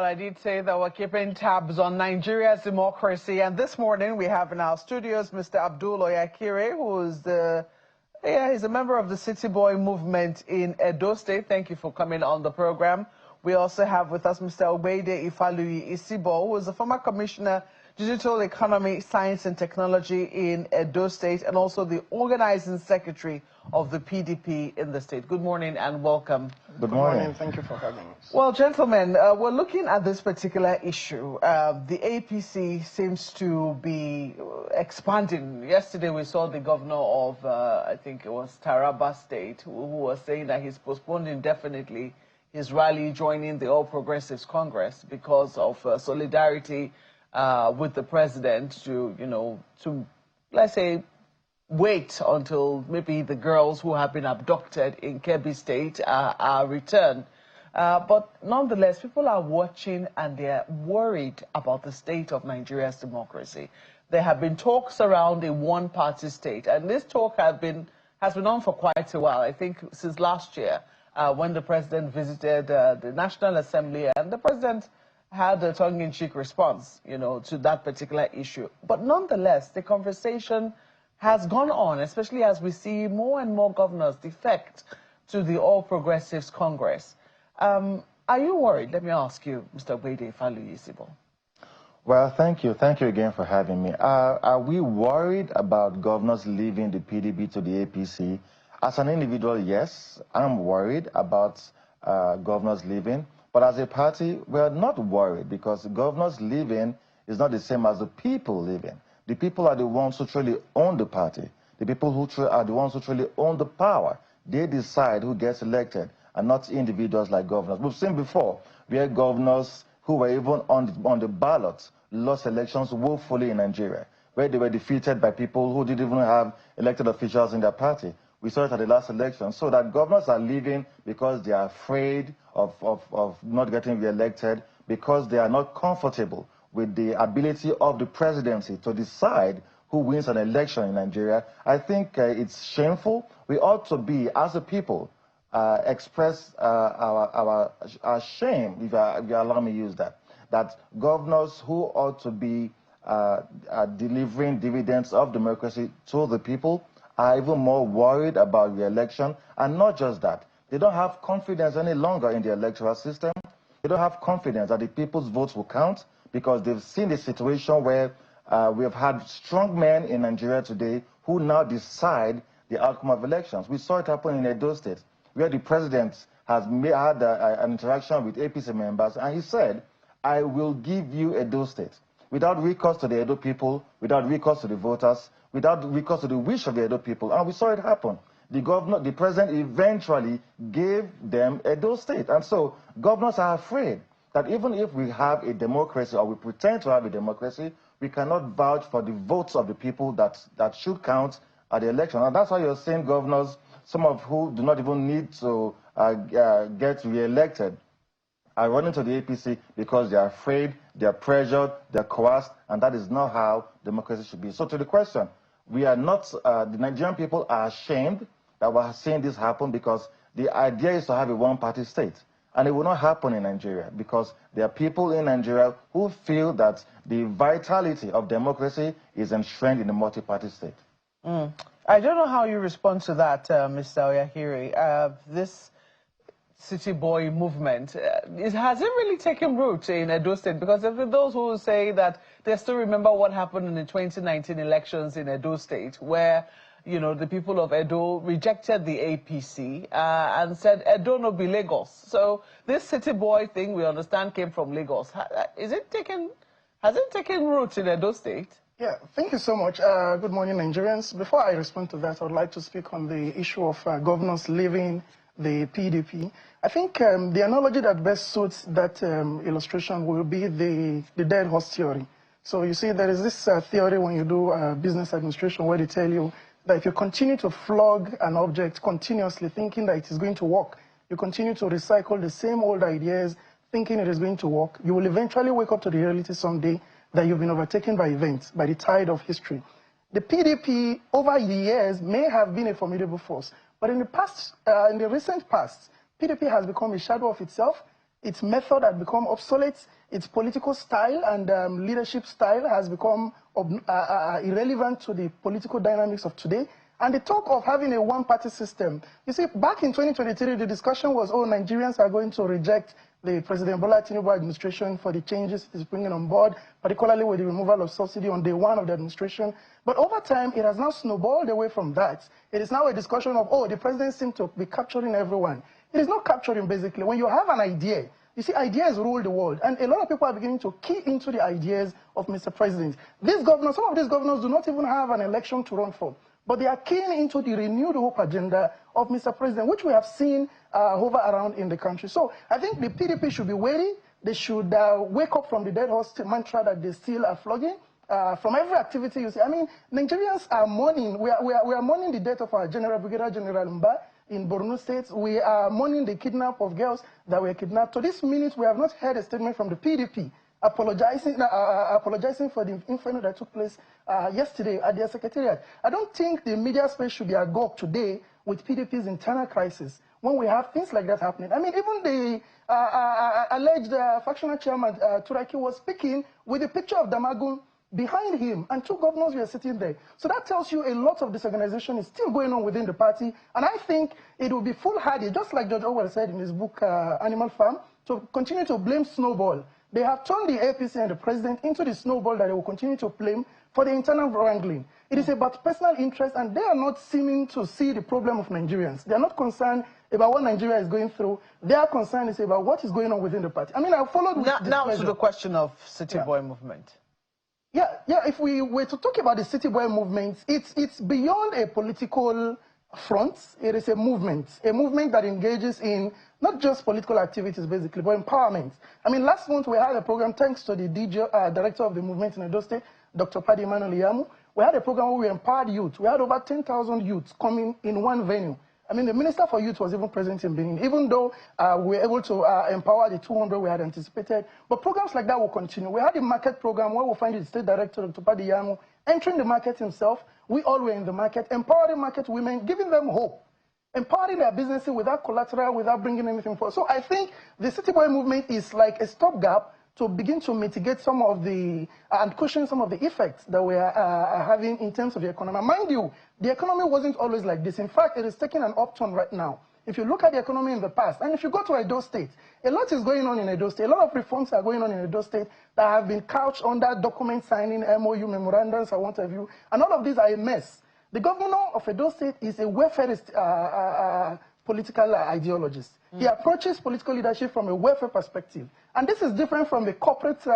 Well, I did say that we're keeping tabs on Nigeria's democracy, and this morning we have in our studios Mr. Abdul Oyakire, who is he's a member of the City Boy movement in Edo State. Thank you for coming on the program. We also have with us Mr. Obede Ifaluyi Isibo, who is the former commissioner, Digital Economy, Science and Technology in Edo State, and also the organizing secretary of the PDP in the state. Good morning and welcome. Good morning. Thank you for having us. Well, gentlemen, we're looking at this particular issue. The APC seems to be expanding. Yesterday, we saw the governor of, I think it was Taraba State, who was saying that he's postponed indefinitely his rally joining the All Progressives Congress because of solidarity with the president to let's say, wait until maybe the girls who have been abducted in Kebbi State are returned. But nonetheless, people are watching and they're worried about the state of Nigeria's democracy. There have been talks around a one-party state, and this talk has been on for quite a while, I think since last year, when the president visited the National Assembly, and the president had a tongue-in-cheek response, to that particular issue. But nonetheless, the conversation has gone on, especially as we see more and more governors defect to the All Progressives Congress. Are you worried? Let me ask you, Mr. Obede Ifaluyi Isibo. Well, thank you. Thank you again for having me. Are we worried about governors leaving the PDP to the APC? As an individual, yes, I'm worried about governors leaving. But as a party, we're not worried because governors leaving is not the same as the people leaving. The people are the ones who truly own the party. The people who are the ones who truly own the power. They decide who gets elected and not individuals like governors. We've seen before where governors who were even on the ballot lost elections woefully in Nigeria, where they were defeated by people who didn't even have elected officials in their party. We saw it at the last election. So that governors are leaving because they are afraid of not getting re-elected, because they are not comfortable with the ability of the presidency to decide who wins an election in Nigeria. I think it's shameful. We ought to be, as a people, express our shame, if you allow me to use that governors who ought to be delivering dividends of democracy to the people are even more worried about re-election. And not just that, they don't have confidence any longer in the electoral system. They don't have confidence that the people's votes will count, because they've seen the situation where we have had strong men in Nigeria today who now decide the outcome of elections. We saw it happen in Edo State, where the president has had an interaction with APC members, and he said, I will give you Edo State, without recourse to the Edo people, without recourse to the voters, without recourse to the wish of the Edo people. And we saw it happen. The president eventually gave them Edo State. And so governors are afraid that even if we have a democracy, or we pretend to have a democracy, we cannot vouch for the votes of the people that should count at the election. And that's why you're seeing governors, some of who do not even need to get re-elected, are running to the APC because they're afraid, they're pressured, they're coerced, and that is not how democracy should be. So to the question, we are not, the Nigerian people are ashamed that we're seeing this happen, because the idea is to have a one-party state. And it will not happen in Nigeria, because there are people in Nigeria who feel that the vitality of democracy is enshrined in a multi-party state. I don't know how you respond to that, Mr. Oyakire. This City Boy movement, has it really taken root in Edo State? Because there are those who say that they still remember what happened in the 2019 elections in Edo State, where the people of Edo rejected the APC and said, Edo no be Lagos. So this City Boy thing, we understand, came from Lagos. Has it taken root in Edo State? Yeah, thank you so much. Good morning, Nigerians. Before I respond to that, I would like to speak on the issue of governors leaving the PDP. I think the analogy that best suits that illustration will be the dead horse theory. So you see, there is this theory when you do business administration, where they tell you that if you continue to flog an object continuously thinking that it is going to work, you continue to recycle the same old ideas thinking it is going to work, you will eventually wake up to the reality someday that you've been overtaken by events, by the tide of history. The PDP over the years may have been a formidable force, but in the recent past, PDP has become a shadow of itself. Its method had become obsolete. Its political style and leadership style has become irrelevant to the political dynamics of today. And the talk of having a one-party system, you see, back in 2023, the discussion was, oh, Nigerians are going to reject the President Bola Tinubu administration for the changes it is bringing on board, particularly with the removal of subsidy on day one of the administration. But over time, it has now snowballed away from that. It is now a discussion of, oh, the president seems to be capturing everyone. It is not capturing, basically. When you have an idea, you see, ideas rule the world, and a lot of people are beginning to key into the ideas of Mr. President. These governors, some of these governors do not even have an election to run for, but they are keying into the renewed hope agenda of Mr. President, which we have seen hover around in the country. So I think the PDP should be wary. They should wake up from the dead horse mantra that they still are flogging. From every activity you see, I mean, Nigerians are mourning. We are mourning the death of our Brigadier General Mba in Borno State. We are mourning the kidnap of girls that were kidnapped. To this minute, we have not heard a statement from the PDP apologizing for the inferno that took place yesterday at their secretariat. I don't think the media space should be agog today with PDP's internal crisis when we have things like that happening. I mean, even the alleged factional chairman, Turaki, was speaking with a picture of Damagun behind him, and two governors were sitting there. So that tells you a lot of disorganization is still going on within the party, and I think it will be foolhardy, just like George Orwell said in his book, Animal Farm, to continue to blame Snowball. They have turned the APC and the president into the snowball that they will continue to blame for the internal wrangling. It is about personal interest, and they are not seeming to see the problem of Nigerians. They are not concerned about what Nigeria is going through. Their concern is about what is going on within the party. I mean, I followed with now to the question of City Boy movement. Yeah, if we were to talk about the City Boy movement, it's beyond a political front. It is a movement that engages in not just political activities, basically, but empowerment. I mean, last month we had a program, thanks to the director of the movement in Edo State, Dr. Paddy Emmanuel Iyamu. We had a program where we empowered youth. We had over 10,000 youths coming in one venue. I mean, the Minister for Youth was even present in Benin, even though we were able to empower the 200 we had anticipated. But programs like that will continue. We had a market program where we find the State Director, Dr. Paddy Iyamu, entering the market himself. We all were in the market, empowering market women, giving them hope, empowering their businesses without collateral, without bringing anything forward. So I think the City Boy movement is like a stopgap to begin to mitigate some of the, and cushion some of the effects that we are having in terms of the economy. Mind you, the economy wasn't always like this. In fact, it is taking an upturn right now. If you look at the economy in the past, and if you go to Edo State, a lot is going on in Edo State. A lot of reforms are going on in Edo State that have been couched under document signing, MOU, memorandums, and what have you. And all of these are a mess. The governor of Edo State is a welfarist political ideologist. He approaches political leadership from a welfare perspective. And this is different from the corporate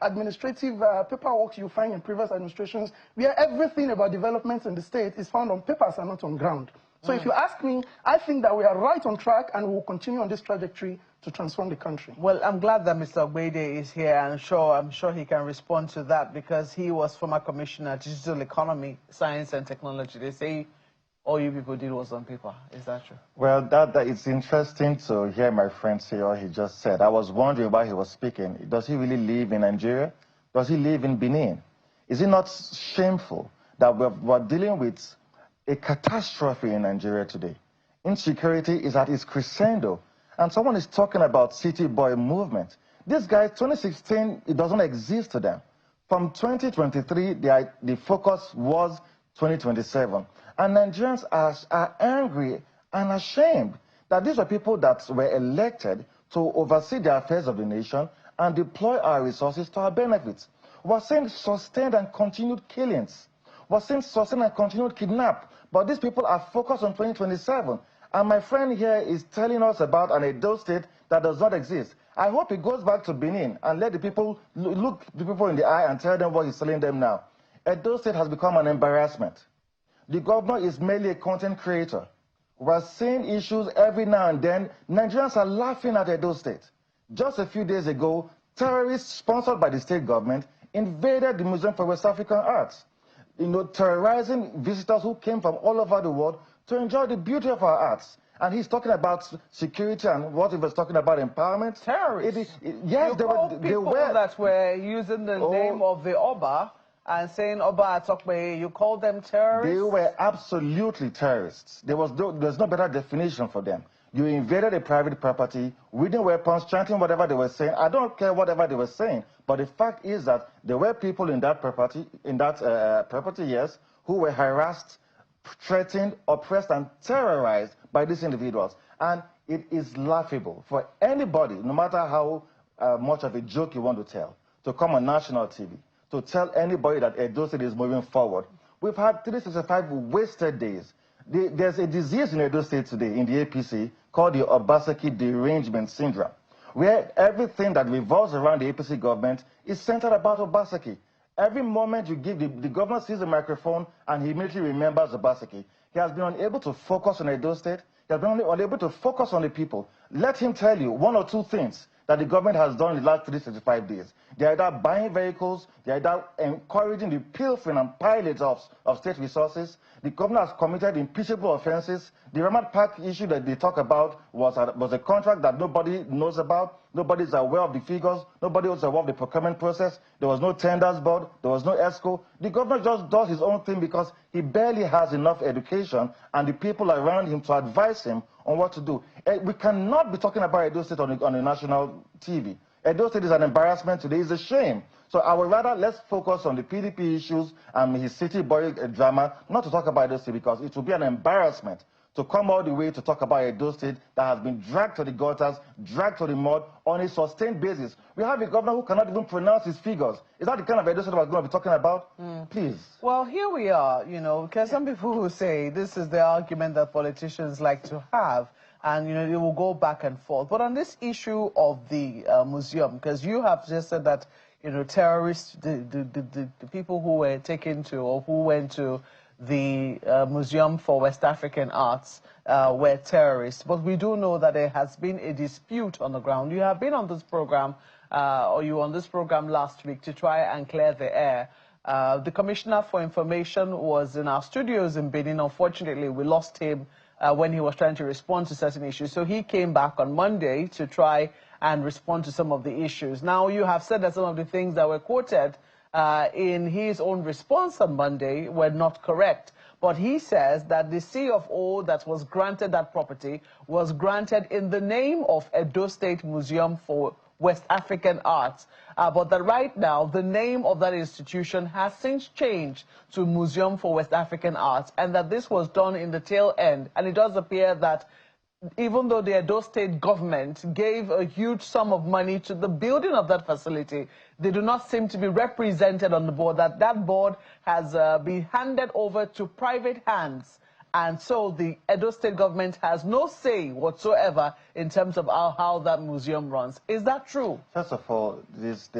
administrative paperwork you find in previous administrations, where everything about development in the state is found on papers and not on ground. So if you ask me, I think that we are right on track, and we will continue on this trajectory to transform the country. Well, I'm glad that Mr. Ogbede is here, and I'm sure he can respond to that, because he was former commissioner, digital economy, science and technology. They say all you people did was on paper. Is that true? Well, that it's interesting to hear my friend say all he just said. I was wondering why he was speaking. Does he really live in Nigeria? Does he live in Benin? Is it not shameful that we're dealing with a catastrophe in Nigeria today? Insecurity is at its crescendo, and someone is talking about City Boy movement. This guy, 2016, it doesn't exist to them. From 2023, the focus was 2027. And Nigerians are angry and ashamed that these are people that were elected to oversee the affairs of the nation and deploy our resources to our benefits. We're seeing sustained and continued killings. We're seeing sustained and continued kidnap. But these people are focused on 2027. And my friend here is telling us about an Edo State that does not exist. I hope he goes back to Benin and let the people look the people in the eye and tell them what he's telling them now. Edo State has become an embarrassment. The governor is merely a content creator. We're seeing issues every now and then. Nigerians are laughing at Edo State. Just a few days ago, terrorists sponsored by the state government invaded the Museum for West African Arts, terrorizing visitors who came from all over the world to enjoy the beauty of our arts. And he's talking about security, and what he was talking about empowerment. Terrorists? Yes, they were that were using the name of the Oba and saying Oba Atokbe. You call them terrorists? They were absolutely terrorists. There's no better definition for them. You invaded a private property, wielding weapons, chanting whatever they were saying. I don't care whatever they were saying, but the fact is that there were people in that property, yes, who were harassed, threatened, oppressed, and terrorized by these individuals. And it is laughable for anybody, no matter how much of a joke you want to tell, to come on national TV, to tell anybody that Edo State is moving forward. We've had 365 wasted days. There's a disease in Edo State today in the APC called the Obaseki derangement syndrome, where everything that revolves around the APC government is centered about Obaseki. Every moment you give, the governor sees the microphone and he immediately remembers Obaseki. He has been unable to focus on Edo State. He has been unable to focus on the people. Let him tell you one or two things that the government has done in the last 365 days. They're either buying vehicles, they're either encouraging the pilfering and pillage of state resources. The governor has committed impeachable offenses. The Ramat Park issue that they talk about was a contract that nobody knows about. Nobody is aware of the figures. Nobody was aware of the procurement process. There was no tenders board. There was no ESCO. The governor just does his own thing because he barely has enough education and the people around him to advise him on what to do. We cannot be talking about Edo State on the national TV. Edo State is an embarrassment today. It's a shame. So I would rather let's focus on the PDP issues and his city boy drama, not to talk about Edo State, because it will be an embarrassment to come all the way to talk about Edo State that has been dragged to the gutters, dragged to the mud on a sustained basis. We have a governor who cannot even pronounce his figures. Is that the kind of Edo State we're going to be talking about? Please. Well, here we are, you know, because some people who say this is the argument that politicians like to have, and, you know, they will go back and forth. But on this issue of the museum, because you have just said that, you know, terrorists, the people who were taken to or who went to the Museum for West African Arts were terrorists. But we do know that there has been a dispute on the ground. You have been on this program, or you were on this program last week to try and clear the air. The Commissioner for Information was in our studios in Benin. Unfortunately, we lost him when he was trying to respond to certain issues. So he came back on Monday to try and respond to some of the issues. Now, you have said that some of the things that were quoted in his own response on Monday were not correct. But he says that the C of O that was granted that property was granted in the name of Edo State Museum for West African Arts, but that right now the name of that institution has since changed to Museum for West African Arts, and that this was done in the tail end. And it does appear that even though the Edo State government gave a huge sum of money to the building of that facility, they do not seem to be represented on the board, that board has been handed over to private hands. And so the Edo State government has no say whatsoever in terms of how that museum runs. Is that true? First of all, there's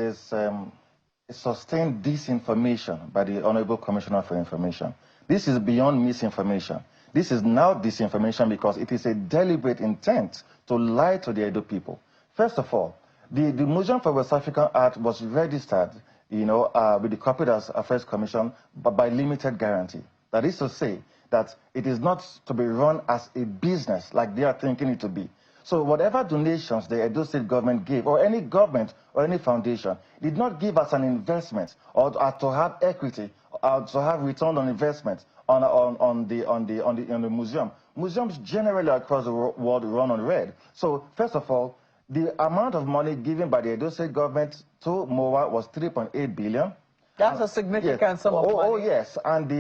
sustained disinformation by the Honorable Commissioner for Information. This is beyond misinformation. This is now disinformation because it is a deliberate intent to lie to the Edo people. First of all, the Museum for West African Art was registered, you know, with the Corporate Affairs Commission, but by limited guarantee. That is to say that it is not to be run as a business like they are thinking it to be. So whatever donations the Edo State government gave, or any government or any foundation, did not give as an investment or to have equity or to have return on investment on the museum. Museums generally across the world run on red. So first of all, the amount of money given by the Edo State government to MOWAA was 3.8 billion. That's a significant sum of money. Oh, yes. And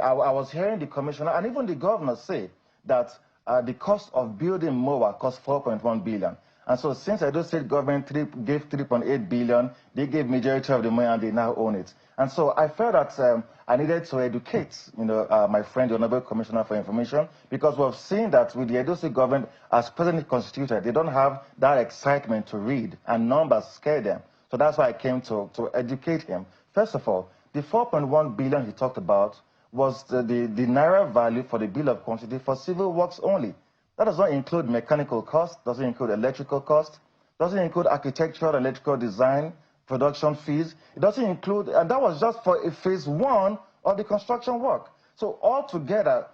I was hearing the commissioner and even the governor say that the cost of building MOWAA cost 4.1 billion. And so since Edo State government gave 3.8 billion, they gave majority of the money and they now own it. And so I felt that I needed to educate, you know, my friend, the Honorable Commissioner for Information, because we've seen that with the Edo State government as presently constituted, they don't have that excitement to read, and numbers scare them. So that's why I came to educate him. First of all, the 4.1 billion he talked about was the naira value for the bill of quantity for civil works only. That does not include mechanical costs, doesn't include electrical costs, doesn't include architectural, electrical design, production fees. It doesn't include, and that was just for phase 1 of the construction work. So altogether,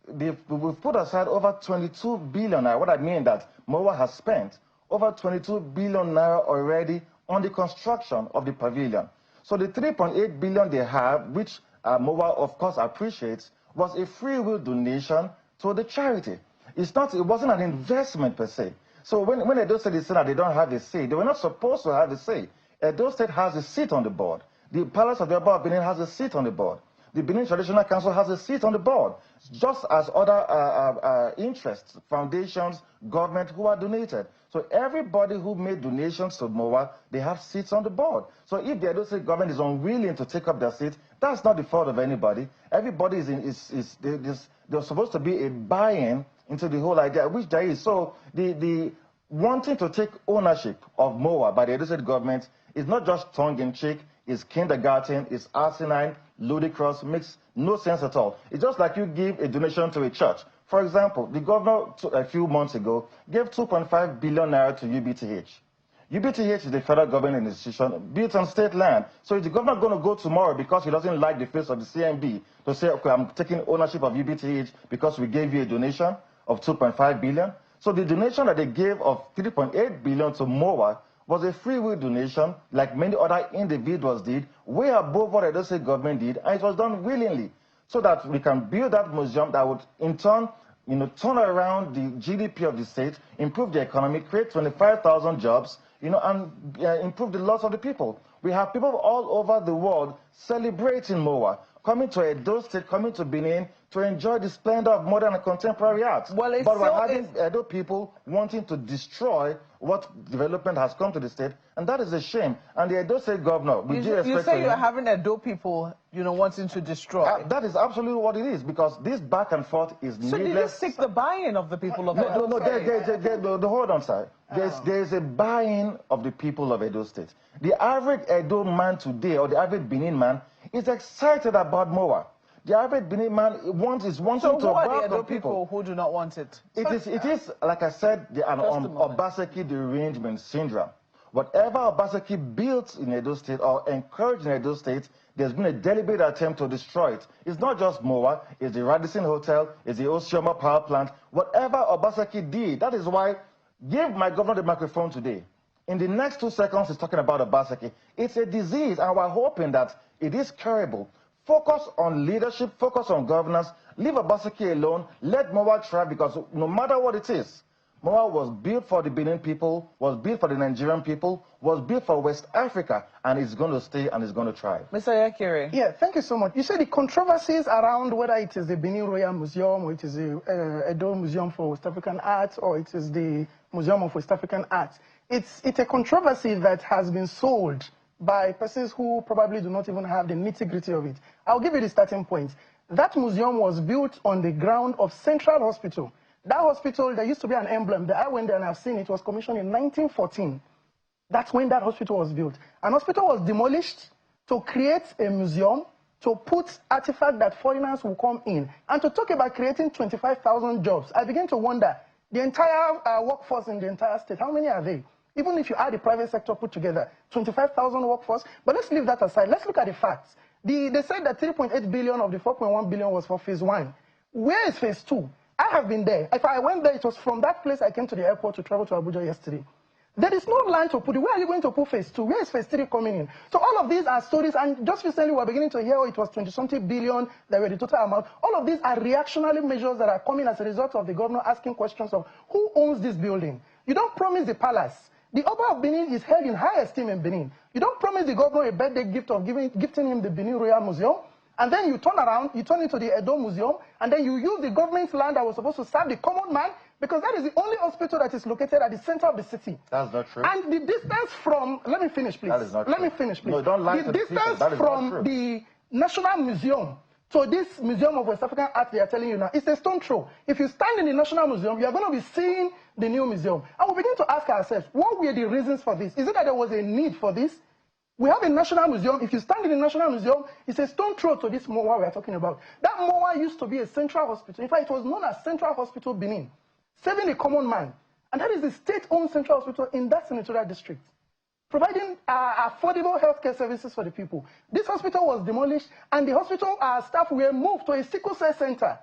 we've put aside over 22 billion naira. What I mean that MOWAA has spent over 22 billion naira already on the construction of the pavilion. So the 3.8 billion they have, which MOWAA of course appreciates, was a free will donation to the charity. It wasn't an investment per se. So when Edo State is saying that they don't have a say, they were not supposed to have a say. Edo State has a seat on the board. The Palace of the Oba of Benin has a seat on the board. The Benin Traditional Council has a seat on the board, just as other interests, foundations, government who are donated. So everybody who made donations to MOWAA, they have seats on the board. So if the Edo State government is unwilling to take up their seat, that's not the fault of anybody. Everybody there's supposed to be a buy-in into the whole idea, which there is. So the wanting to take ownership of MOWAA by the Edo State government is not just tongue-in-cheek, it's kindergarten, it's asinine, ludicrous, makes no sense at all. It's just like you give a donation to a church. For example, the governor a few months ago gave 2.5 billion naira to UBTH. UBTH is the federal government institution built on state land. So is the governor going to go tomorrow because he doesn't like the face of the CMB to say, okay, I'm taking ownership of UBTH because we gave you a donation of 2.5 billion? So the donation that they gave of 3.8 billion to MOWAA was a free will donation, like many other individuals did, way above what the Edo State government did, and it was done willingly, so that we can build that museum that would, in turn, turn around the GDP of the state, improve the economy, create 25,000 jobs, and improve the lives of the people. We have people all over the world celebrating MOWAA, coming to Edo State, coming to Benin to enjoy the splendor of modern and contemporary art. Well, but we're having Edo people wanting to destroy what development has come to the state, and that is a shame. And the Edo State governor, you say you're having Edo people, wanting to destroy. That is absolutely what it is, because this back and forth is needless. So did you seek the buy-in of the people of Edo State? No, hold on, sir. There's a buy-in of the people of Edo State. The average Edo man today, or the average Benin man, is excited about MOWAA. The average Benin man is wanting to. So who are the Edo people who do not want it? It is, like I said, an Obaseki derangement syndrome. Whatever Obaseki built in Edo State or encouraged in Edo State, there's been a deliberate attempt to destroy it. It's not just MOWAA, it's the Radisson Hotel, it's the Osioma power plant. Whatever Obaseki did, that is why, give my governor the microphone today. In the next 2 seconds, he's talking about Obaseki. It's a disease, and we're hoping that it is curable. Focus on leadership, focus on governance, leave Obaseki alone, let MOWAA thrive, because no matter what it is, MOWAA was built for the Benin people, was built for the Nigerian people, was built for West Africa, and it's going to stay and it's going to thrive. Mr. Yakire. Yeah, thank you so much. You said the controversies around whether it is the Benin Royal Museum, or it is the Edo Museum for West African Art, or it is the Museum of West African Art. It's a controversy that has been sold by persons who probably do not even have the nitty-gritty of it. I'll give you the starting point. That museum was built on the ground of Central Hospital. That hospital, there used to be an emblem that I went there and I've seen it, was commissioned in 1914. That's when that hospital was built. An hospital was demolished to create a museum, to put artifacts that foreigners will come in, and to talk about creating 25,000 jobs. I begin to wonder, the entire workforce in the entire state, how many are they? Even if you add the private sector put together, 25,000 workforce. But let's leave that aside. Let's look at the facts. They said that 3.8 billion of the 4.1 billion was for phase 1. Where is phase 2? I have been there. If I went there, it was from that place I came to the airport to travel to Abuja yesterday. There is no line to put it. Where are you going to put phase 2? Where is phase 3 coming in? So all of these are stories, and just recently we're beginning to hear it was 20-something billion that were the total amount. All of these are reactionary measures that are coming as a result of the governor asking questions of who owns this building. You don't promise the palace. The Oba of Benin is held in high esteem in Benin. You don't promise the governor a birthday gift of gifting him the Benin Royal Museum, and then you turn around, you turn it to the Edo Museum, and then you use the government's land that was supposed to serve the common man, because that is the only hospital that is located at the center of the city. That's not true. And the distance from, let me finish, please. That is not true. Let me finish, please. No, don't lie to the people. distance That is from not true. the National Museum to this Museum of West African Art they are telling you now, it's a stone throw. If you stand in the National Museum, you are going to be seeing the new museum. And we begin to ask ourselves, what were the reasons for this? Is it that there was a need for this? We have a National Museum. If you stand in the National Museum, it's a stone throw to this MOWAA we are talking about. That MOWAA used to be a central hospital. In fact, it was known as Central Hospital Benin, serving the common man. And that is the state-owned central hospital in that senatorial district, providing affordable healthcare services for the people. This hospital was demolished, and the hospital staff were moved to a sickle cell center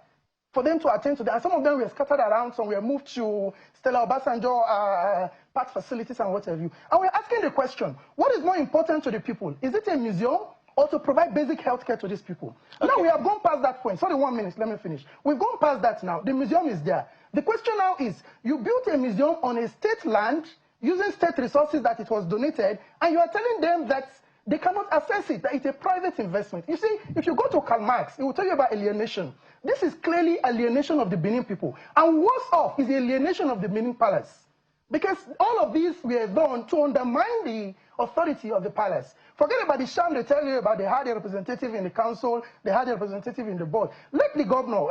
for them to attend to that. And some of them were scattered around. Some were moved to Stella Obasanjo part facilities and what have you. And we're asking the question, what is more important to the people? Is it a museum or to provide basic healthcare to these people? Okay. Now we have gone past that point. Sorry, 1 minute, let me finish. We've gone past that now. The museum is there. The question now is, you built a museum on a state land using state resources that it was donated, and you are telling them that they cannot access it, that it's a private investment. You see, if you go to Karl Marx, he will tell you about alienation. This is clearly alienation of the Benin people. And worse off is the alienation of the Benin Palace. Because all of these were done to undermine the authority of the palace. Forget about the sham they tell you about. They had a representative in the council, they had a representative in the board. Let the governor,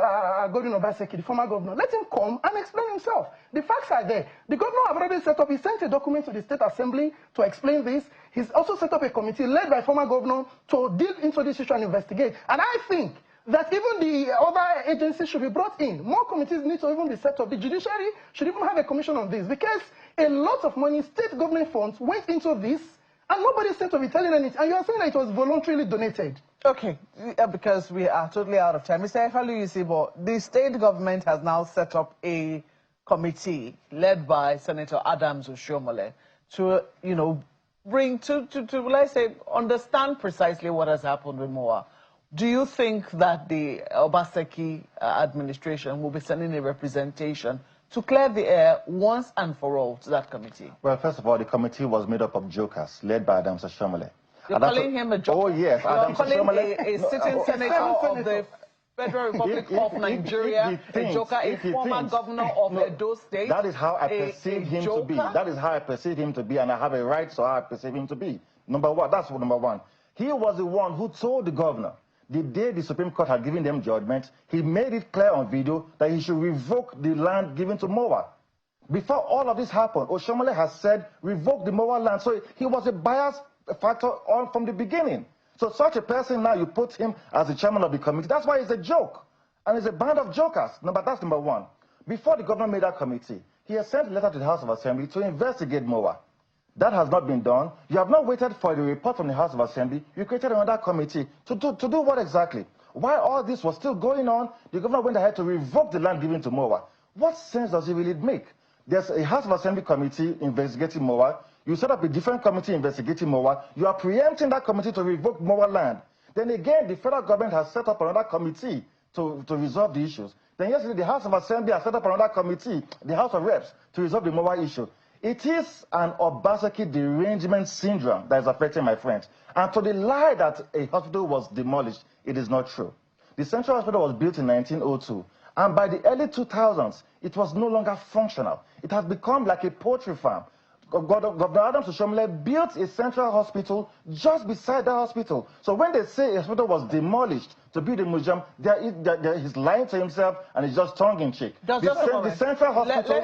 Godwin Obaseki, the former governor, let him come and explain himself. The facts are there. The governor has already set up, he sent a document to the State Assembly to explain this. He's also set up a committee led by former governor to deal into this issue and investigate. And I think that even the other agencies should be brought in. More committees need to even be set up. The judiciary should even have a commission on this, because a lot of money, state government funds, went into this, and nobody seems to be telling anything. And you are saying that it was voluntarily donated. Okay, because we are totally out of time. Mr. Efalu Yisibo, the state government has now set up a committee led by Senator Adams Oshiomhole to, bring let's say, understand precisely what has happened with MOWAA. Do you think that the Obaseki administration will be sending a representation to clear the air once and for all to that committee? Well, first of all, the committee was made up of jokers, led by Adams Oshiomhole. You're calling him a joker? Oh, yes. You're calling a sitting senator of the Federal Republic of Nigeria a joker, a former governor of Edo State? That is how I perceive him to be. That is how I perceive him to be, and I have a right to how I perceive him to be. Number one, that's number one. He was the one who told the governor, the day the Supreme Court had given them judgment, he made it clear on video that he should revoke the land given to MOWAA. Before all of this happened, Oshiomhole has said, revoke the MOWAA land. So he was a biased factor on from the beginning. So such a person now, you put him as the chairman of the committee. That's why it's a joke. And it's a band of jokers. That's number one. Before the governor made that committee, he has sent a letter to the House of Assembly to investigate MOWAA. That has not been done. You have not waited for the report from the House of Assembly. You created another committee to do what exactly? While all this was still going on, the governor went ahead to revoke the land given to MOWAA. What sense does it really make? There's a House of Assembly committee investigating MOWAA. You set up a different committee investigating MOWAA. You are preempting that committee to revoke MOWAA land. Then again, the federal government has set up another committee to resolve the issues. Then yesterday, the House of Assembly has set up another committee, the House of Reps, to resolve the MOWAA issue. It is an Obaseki derangement syndrome that is affecting my friends. And to the lie that a hospital was demolished, it is not true. The Central Hospital was built in 1902, and by the early 2000s, it was no longer functional. It has become like a poultry farm. Governor Adams Oshiomhole built a central hospital just beside that hospital. So when they say a hospital was demolished to build a museum, he's lying to himself and it's just tongue-in-cheek. The central hospital,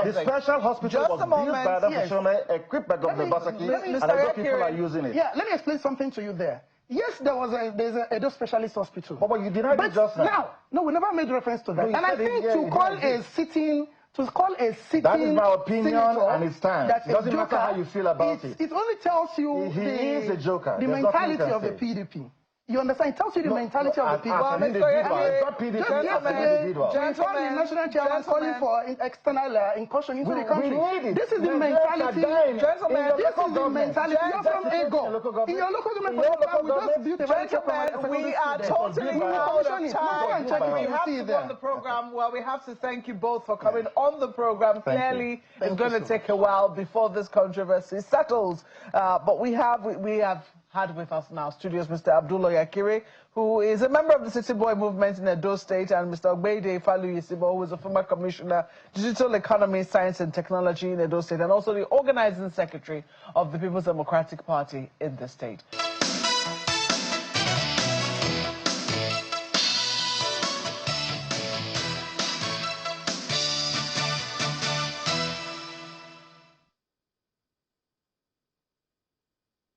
the special hospital was built by Adams Oshiomhole, equipped by Governor Obaseki, and I know people are using it. Yeah, let me explain something to you there. Yes, there's a Edo Specialist Hospital. But you denied it just now. No, we never made reference to that. No, and I think to call a sitting that is my opinion and it stands. It doesn't matter how you feel about it. It only tells you he is a joker. The mentality of the PDP. You understand? It tells you the mentality of the PDP. The national chairman calling for external incursion into the country. This is the mentality. This is the mentality. You're from Ego. In your local government, we just built a very gentlemen, we are totally out of time. We have to go on the program. Well, we have to thank you both for coming on the program. Clearly, it's going to take a while before this controversy settles. But we have had with us now studios Mr. Abdullah Yakire, who is a member of the City Boy movement in Edo State, and Mr. Ogbeide Efalu Yisibo, who is a former commissioner, Digital Economy, Science and Technology in Edo State, and also the organizing secretary of the People's Democratic Party in the state.